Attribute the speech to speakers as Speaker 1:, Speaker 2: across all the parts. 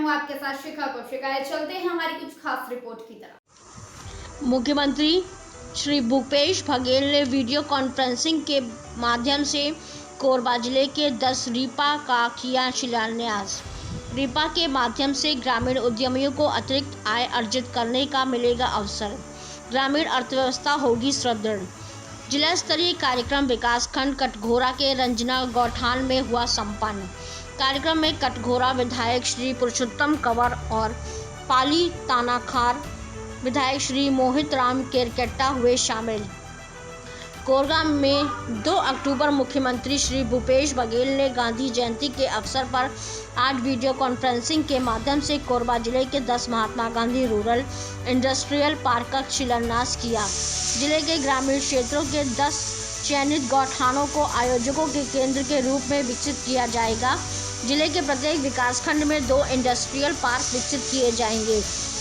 Speaker 1: हूं आपके साथ शिखा कौशिका। चलते हैं हमारी कुछ खास रिपोर्ट की तरफ।
Speaker 2: मुख्यमंत्री श्री भूपेश बघेल ने वीडियो कॉन्फ्रेंसिंग के माध्यम से कोरबा जिले के 10 रीपा का किया शिलान्यास। रीपा के माध्यम से ग्रामीण उद्यमियों को अतिरिक्त आय अर्जित करने का मिलेगा अवसर, ग्रामीण अर्थव्यवस्था होगी सुदृढ़। जिला स्तरीय कार्यक्रम विकासखंड कटघोरा के रंजना गौठान में हुआ संपन्न। कार्यक्रम में कटघोरा विधायक श्री पुरुषोत्तम कंवर और पाली तानाखार विधायक श्री मोहित राम केरकेट्टा हुए शामिल। कोरबा में 2 अक्टूबर मुख्यमंत्री श्री भूपेश बघेल ने गांधी जयंती के अवसर पर आज वीडियो कॉन्फ्रेंसिंग के माध्यम से कोरबा जिले के 10 Mahatma Gandhi rural industrial park का शिलान्यास किया। जिले के ग्रामीण क्षेत्रों के 10 चयनित गौठानों को आयोजकों के केंद्र के रूप में विकसित किया जाएगा। जिले के प्रत्येक विकासखंड में 2 इंडस्ट्रियल पार्क विकसित किए जाएंगे।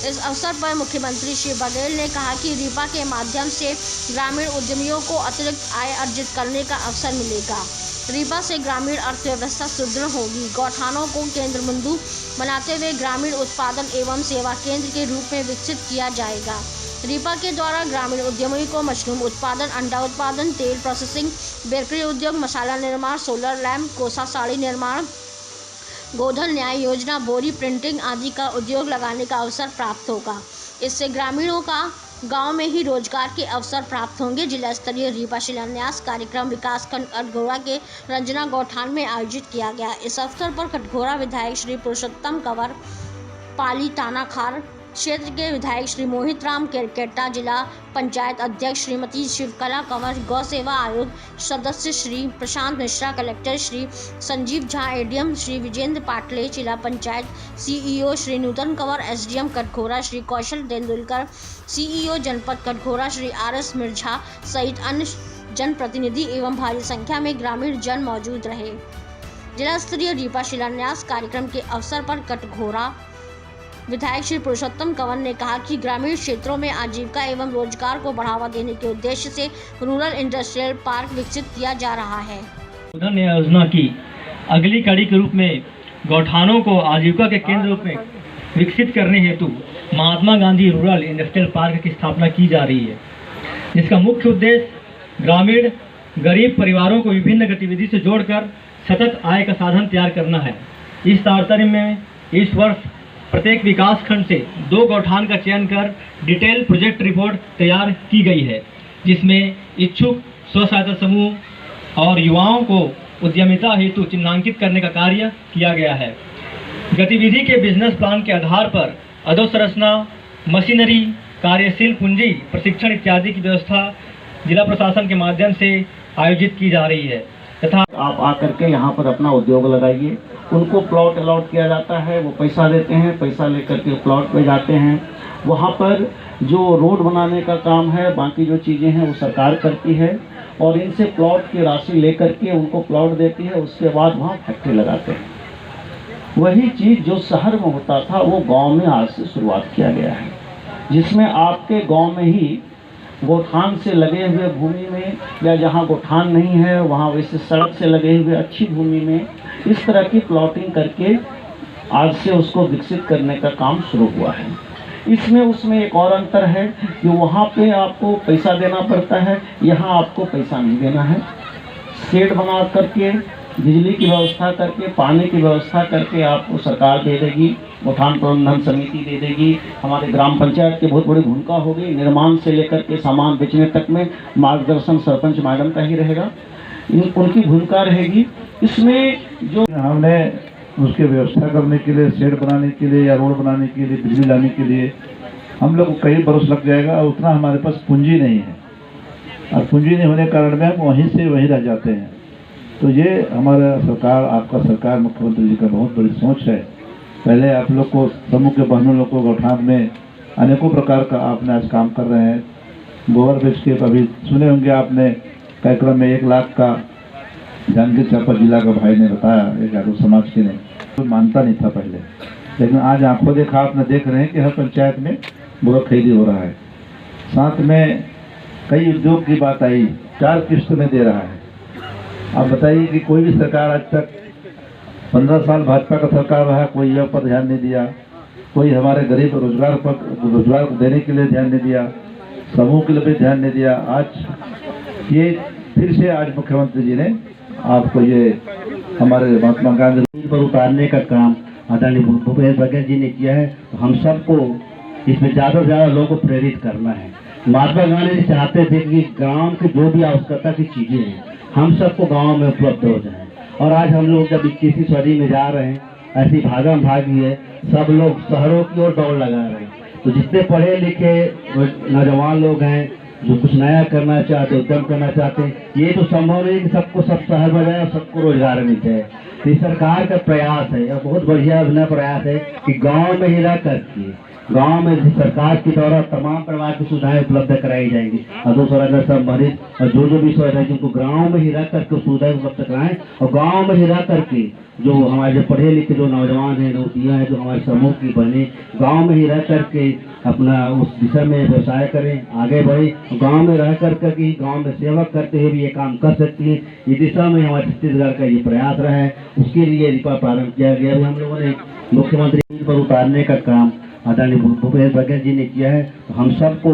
Speaker 2: इस अवसर पर मुख्यमंत्री श्री बघेल ने कहा कि रीपा के माध्यम से ग्रामीण उद्यमियों को अतिरिक्त आय अर्जित करने का अवसर मिलेगा। रीपा से ग्रामीण अर्थव्यवस्था सुदृढ़ होगी। गौठानों को केंद्र बिंदु बनाते हुए ग्रामीण उत्पादन एवं सेवा केंद्र के रूप में विकसित किया जाएगा। रीपा के द्वारा ग्रामीण उद्यमियों को मशरूम उत्पादन, अंडा उत्पादन, तेल प्रोसेसिंग, बेकरी उद्योग, मसाला निर्माण, सोलर लैंप, कोसा साड़ी निर्माण, गोधन न्याय योजना, बोरी प्रिंटिंग आदि का उद्योग लगाने का अवसर प्राप्त होगा। इससे ग्रामीणों का गांव में ही रोजगार के अवसर प्राप्त होंगे। जिला स्तरीय रीपा शिलान्यास कार्यक्रम विकासखंड कटघोरा के रंजना गौठान में आयोजित किया गया। इस अवसर पर कटघोरा विधायक श्री पुरुषोत्तम कंवर, पाली तानाखार क्षेत्र के विधायक श्री मोहित राम केरकेट्टा, जिला पंचायत अध्यक्ष श्रीमती शिवकला कंवर, गौ सेवा आयोग सदस्य श्री प्रशांत मिश्रा, कलेक्टर श्री संजीव झा, एडीएम श्री विजेंद्र पाटले, जिला पंचायत सीईओ श्री नूतन कंवर, एसडीएम कटघोरा श्री कौशल तेंदुलकर, सीईओ जनपद कटघोरा श्री आरएस मिर्झा सहित अन्य जनप्रतिनिधि एवं भारी संख्या में ग्रामीण जन मौजूद रहे। जिला स्तरीय रीपा शिलान्यास कार्यक्रम के अवसर पर कटघोरा विधायक श्री पुरुषोत्तम कंवर ने कहा कि ग्रामीण क्षेत्रों में आजीविका एवं रोजगार को बढ़ावा देने के उद्देश्य से रूरल इंडस्ट्रियल पार्क विकसित किया जा रहा है।
Speaker 3: योजना की अगली कड़ी के रूप में गौठानों को आजीविका के केंद्र रूप में विकसित करने हेतु Mahatma Gandhi rural industrial park की स्थापना की जा रही है, जिसका मुख्य उद्देश्य ग्रामीण गरीब परिवारों को विभिन्न गतिविधि से जोड़कर सतत आय का साधन तैयार करना है। इस तारतम्य में इस वर्ष प्रत्येक विकास खंड से 2 गौठान का चयन कर डिटेल प्रोजेक्ट रिपोर्ट तैयार की गई है, जिसमें इच्छुक स्व सहायता समूह और युवाओं को उद्यमिता हेतु चिन्हांकित करने का कार्य किया गया है। गतिविधि के बिजनेस प्लान के आधार पर अधोसंरचना, मशीनरी, कार्यशील पूंजी, प्रशिक्षण इत्यादि की व्यवस्था जिला प्रशासन के माध्यम से आयोजित की जा रही है तथा
Speaker 4: आप आकर के यहाँ पर अपना उद्योग लगाइए। उनको प्लॉट अलॉट किया जाता है, वो पैसा देते हैं, पैसा लेकर के प्लॉट पे जाते हैं। वहाँ पर जो रोड बनाने का काम है, बाकी जो चीज़ें हैं वो सरकार करती है और इनसे प्लॉट की राशि लेकर के उनको प्लॉट देती है। उसके बाद वहाँ फैक्ट्री लगाते हैं। वही चीज़ जो शहर में होता था वो गांव में आज से शुरुआत किया गया है, जिसमें आपके गांव में ही गौठान से लगे हुए भूमि में या जहाँ गौठान नहीं है वहाँ वैसे सड़क से लगे हुए अच्छी भूमि में इस तरह की प्लॉटिंग करके आज से उसको विकसित करने का काम शुरू हुआ है। इसमें उसमें एक और अंतर है कि वहाँ पे आपको पैसा देना पड़ता है, यहाँ आपको पैसा नहीं देना है। शेड बना करके, बिजली की व्यवस्था करके, पानी की व्यवस्था करके आपको सरकार दे देगी, गौठान प्रबंधन समिति दे देगी। हमारे ग्राम पंचायत की बहुत बड़ी भूमिका होगी। निर्माण से लेकर के सामान बेचने तक में मार्गदर्शन सरपंच मैडम का ही रहेगा, उनकी भूमिका रहेगी। इसमें जो
Speaker 5: हमने उसके व्यवस्था करने के लिए, शेड बनाने के लिए या रोड बनाने के लिए, बिजली लाने के लिए हम लोग कई बरस लग जाएगा। उतना हमारे पास पूंजी नहीं है और पूंजी नहीं होने के कारण में हम वहीं से वहीं रह जाते हैं। तो ये हमारा सरकार, आपका सरकार, मुख्यमंत्री जी का बहुत बड़ी सोच है। पहले आप लोग को, समूह के बहनों लोग को गौठान में अनेकों प्रकार का आपने आज काम कर रहे हैं। गोबर बेच के अभी सुने होंगे आपने कार्यक्रम में 1 लाख का जांजगीर चांपा जिला का भाई ने बताया, एक यादव समाज के ने, तो मानता नहीं था पहले, लेकिन आज आंखों देखा आपने देख रहे हैं कि हर पंचायत में बुरा खरीदी हो रहा है। साथ में कई उद्योग की बात आई, 4 किस्त में दे रहा है। आप बताइए कि कोई भी सरकार आज तक 15 साल भाजपा का सरकार रहा, कोई युवक पर ध्यान नहीं दिया, कोई हमारे गरीब रोजगार को देने के लिए ध्यान नहीं दिया, समूह के लिए भी ध्यान नहीं दिया। आज ये फिर से आज मुख्यमंत्री जी ने आपको ये हमारे महात्मा गांधी
Speaker 4: पर उतारने का काम आदरणीय भूपेश बघेल जी ने किया है। तो हम सबको इसमें ज़्यादा से ज़्यादा लोगों को प्रेरित करना है। महात्मा गांधी जी चाहते थे कि गांव की जो भी आवश्यकता की चीज़ें हैं हम सबको गांव में उपलब्ध हो जाएं। और आज हम लोग जब 21वीं सदी में जा रहे हैं, ऐसी भागम भागी है, सब लोग शहरों की ओर दौड़ लगा रहे हैं। तो जितने पढ़े लिखे नौजवान लोग हैं जो कुछ नया करना चाहते, उद्यम करना चाहते हैं, ये तो संभव नहीं कि सबको सब शहर में जाए और सबको रोजगार मिल जाए। तो सरकार का प्रयास है और बहुत बढ़िया अभिनव प्रयास है कि गांव में ही रह करके गांव में सरकार के द्वारा तमाम प्रकार की सुविधाएं उपलब्ध कराई जाएंगी। अधोसरंजन संबंधित और जो भी सुविधाएं जिनको गाँव में ही रह करके सुविधाएं उपलब्ध कराएं और गाँव में ही रह करके जो हमारे जो पढ़े लिखे जो नौजवान हैं, नौकरियाँ हैं, जो हमारे समूह की बने, गांव में ही रह करके अपना उस दिशा में व्यवसाय करें, आगे बढ़े। गांव में रह करके कि गांव में सेवा करते हुए भी ये काम कर सकती है। इस दिशा में हमारे छत्तीसगढ़ का ये प्रयास रहा है, उसके लिए रिपा प्रारंभ किया गया। अभी हम लोगों ने मुख्यमंत्री पर उतारने का काम आदरणीय भूपेश बघेल जी ने किया है। तो हम सबको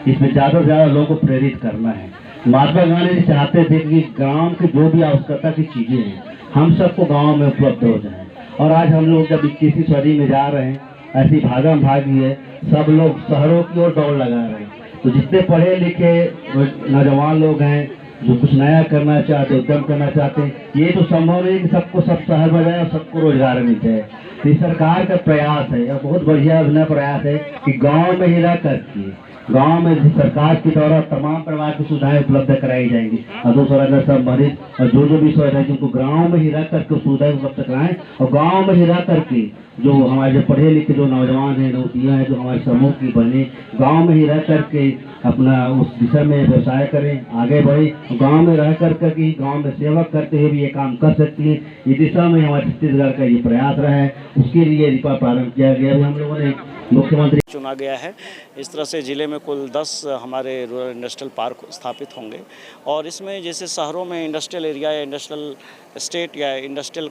Speaker 4: इसमें ज़्यादा से ज़्यादा लोगों को प्रेरित करना है। महात्मा गांधी जी चाहते थे कि गांव की जो भी आवश्यकता की चीज़ें हैं हम सबको गांव में उपलब्ध हो जाएं। और आज हम लोग जब 21वीं सदी में जा रहे हैं, ऐसी भागम भागी है, सब लोग शहरों की ओर दौड़ लगा रहे हैं। तो जितने पढ़े लिखे नौजवान लोग हैं जो कुछ नया करना चाहते, उद्यम करना चाहते हैं, ये तो संभव नहीं कि सबको सब शहर में जाए और सबको रोजगार मिल जाए। तो ये सरकार का प्रयास है और बहुत बढ़िया अभिनव प्रयास है कि गाँव में ही रह करके गांव में सरकार के द्वारा तमाम प्रकार की सुविधाएं उपलब्ध कराई जाएंगी। अधोसरंजन संबंधित और जो भी सुविधाएं जिनको गाँव में ही रह करके सुविधाएं उपलब्ध कराएं और गाँव में ही रह करके जो हमारे जो पढ़े लिखे जो नौजवान हैं, नौकरियाँ हैं, जो हमारे समूह की बने, गाँव में ही रह करके अपना उस दिशा में व्यवसाय करें, आगे बढ़े। गाँव में रह करके कि गाँव में सेवा करते हुए भी ये काम कर सकती है। इस दिशा में हमारे छत्तीसगढ़ का ये प्रयास रहा है, उसके लिए रिपा प्रारंभ किया गया। अभी हम लोगों ने मुख्यमंत्री
Speaker 6: चुना गया है। इस तरह से ज़िले में कुल 10 हमारे रूरल इंडस्ट्रियल पार्क स्थापित होंगे और इसमें जैसे शहरों में इंडस्ट्रियल एरिया या इंडस्ट्रियल एस्टेट या इंडस्ट्रियल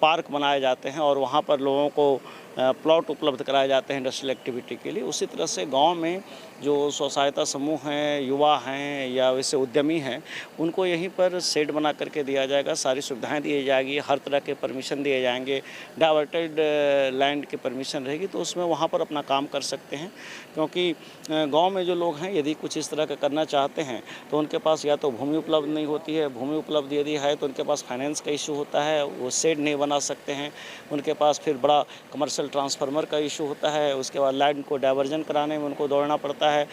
Speaker 6: पार्क बनाए जाते हैं और वहाँ पर लोगों को प्लॉट उपलब्ध कराए जाते हैं इंडस्ट्रियल एक्टिविटी के लिए। उसी तरह से गांव में जो स्व सहायता समूह हैं, युवा हैं या वैसे उद्यमी हैं, उनको यहीं पर शेड बना करके दिया जाएगा, सारी सुविधाएं दी जाएगी, हर तरह के परमिशन दिए जाएंगे, डाइवर्टेड लैंड की परमिशन रहेगी, तो उसमें वहाँ पर अपना काम कर सकते हैं। क्योंकि गांव में जो लोग हैं यदि कुछ इस तरह का करना चाहते हैं तो उनके पास या तो भूमि उपलब्ध नहीं होती है, भूमि उपलब्ध यदि है तो उनके पास फाइनेंस का इशू होता है, वो शेड नहीं बना सकते हैं, उनके पास फिर बड़ा कमर्शियल ट्रांसफार्मर का इशू होता है, उसके बाद लैंड को डाइवर्जन कराने में उनको दौड़ना पड़ता है,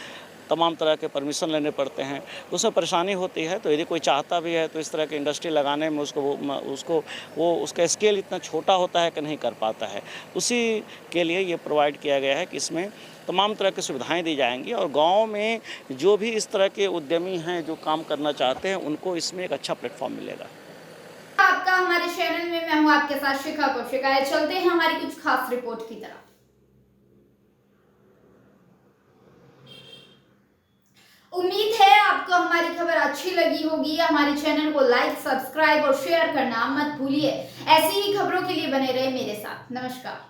Speaker 6: तमाम तरह के परमिशन लेने पड़ते हैं, उसमें परेशानी होती है। तो यदि कोई चाहता भी है तो इस तरह की इंडस्ट्री लगाने में उसका स्केल इतना छोटा होता है कि नहीं कर पाता है। उसी के लिए ये प्रोवाइड किया गया है कि इसमें तमाम तरह की सुविधाएं दी जाएंगी और गांव में जो भी इस तरह के उद्यमी हैं जो काम करना चाहते हैं उनको इसमें एक अच्छा प्लेटफॉर्म मिलेगा।
Speaker 1: आपका हमारे चैनल में मैं हूं आपके साथ शिखा कौशिक। चलते हैं हमारी कुछ खास रिपोर्ट की तरफ। उम्मीद है आपको हमारी खबर अच्छी लगी होगी। हमारे चैनल को लाइक, सब्सक्राइब और शेयर करना मत भूलिए। ऐसी ही खबरों के लिए बने रहे मेरे साथ। नमस्कार।